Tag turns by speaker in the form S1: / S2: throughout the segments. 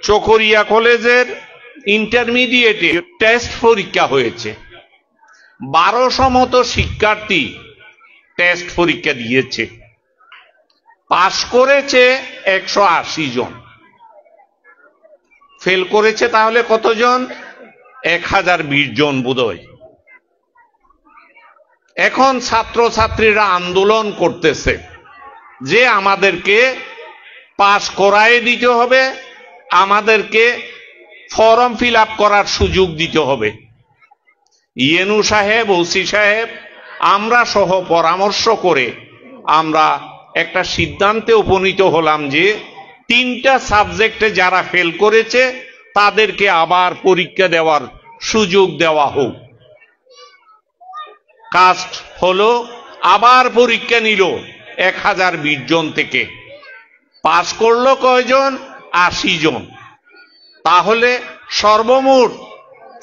S1: চকরিয়া কলেজের ইন্টারমিডিয়েটে টেস্ট পরীক্ষা হয়েছে। 1200 মতো শিক্ষার্থী টেস্ট পরীক্ষা দিয়েছে, পাস করেছে 180 জন, ফেল করেছে তাহলে কতজন? 1020 জন বোধহয়। এখন ছাত্রছাত্রীরা আন্দোলন করতেছে যে আমাদেরকে পাস করায় দিতে হবে, আমাদেরকে ফর্ম ফিল আপ করার সুযোগ দিতে হবে। ইএনও সাহেব, ওসি সাহেব, আমরা সহ পরামর্শ করে আমরা একটা সিদ্ধান্তে উপনীত হলাম যে 3টা সাবজেক্টে যারা ফেল করেছে তাদেরকে আবার পরীক্ষা দেওয়ার সুযোগ দেওয়া হোক। কাস্ট হলো, আবার পরীক্ষা নিল 1020 জন থেকে, পাস করলো কয়জন? 80 জন। তাহলে সর্বমোট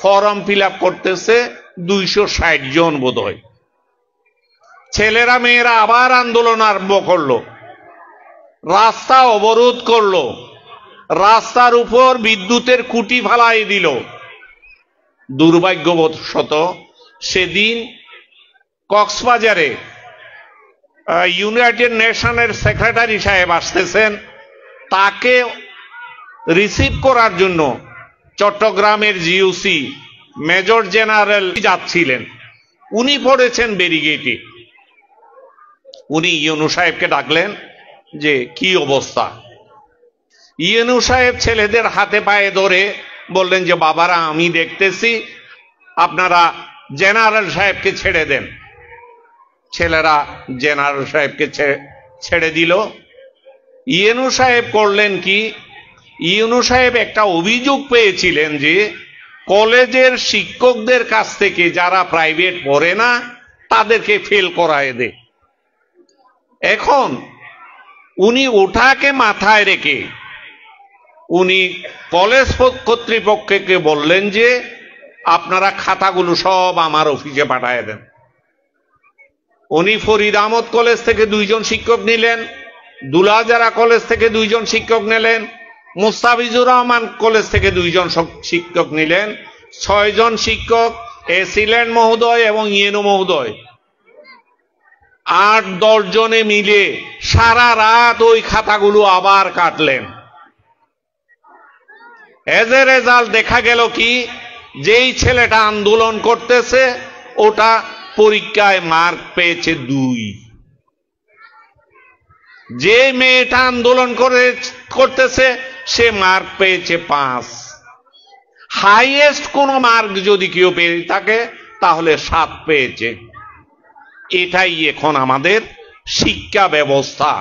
S1: ফর্ম ফিল আপ করতেছে 260 জন বোধহয়। ছেলেরা মেয়েরা আবার আন্দোলন আরম্ভ করলো, রাস্তা অবরোধ করলো, রাস্তার উপর বিদ্যুতের খুঁটি ফালাই দিল। দুর্ভাগ্যবশত সেদিন কক্সবাজারে ইউনাইটেড নেশনের সেক্রেটারি সাহেব আসতেছেন, তাকে রিসিভ করার জন্য চট্টগ্রামের জিওসি মেজর জেনারেল যাচ্ছিলেন। উনি পড়েছেন ব্যারিগেটে। উনি ইউনূস সাহেবকে ডাকলেন যে কি অবস্থা। ইউনূস সাহেব ছেলেদের হাতে পায়ে ধরে বললেন যে বাবারা, আমি দেখতেছি, আপনারা জেনারেল সাহেবকে ছেড়ে দেন। ছেলেরা জেনারেল সাহেবকে ছেড়ে দিল। ইউনূস সাহেব করলেন কি, ইউনূস সাহেব একটা অভিযোগ পেয়েছিলেন যে কলেজের শিক্ষকদের কাছ থেকে যারা প্রাইভেট পড়ে না তাদেরকে ফেল করায় দেয়। এখন উনি ওটাকে মাথায় রেখে উনি কলেজ কর্তৃপক্ষকে বললেন যে আপনারা খাতাগুলো সব আমার অফিসে পাঠায় দেন। উনি ফরিদ আহমদ কলেজ থেকে 2 জন শিক্ষক নিলেন, দুলাজারা কলেজ থেকে 2 জন শিক্ষক নিলেন, মুস্তাফিজুর রহমান কলেজ থেকে 2 জন শিক্ষক নিলেন। 6 জন শিক্ষক, এসিল্যান্ড মহোদয় এবং ইয়েনো মহোদয়, 8-10 জনে মিলে সারা রাত ওই খাতাগুলো আবার কাটলেন। এজ এ রেজাল্ট দেখা গেল কি, যেই ছেলেটা আন্দোলন করতেছে ওটা পরীক্ষায় মার্ক পেয়েছে 2, যে মেয়েটা আন্দোলন করতেছে সে মার্ক পেয়েছে 5। হাইয়েস্ট কোন মার্ক যদি কেউ পেয়ে থাকে তাহলে 7 পেয়েছে। এটাই এখন আমাদের শিক্ষা ব্যবস্থা।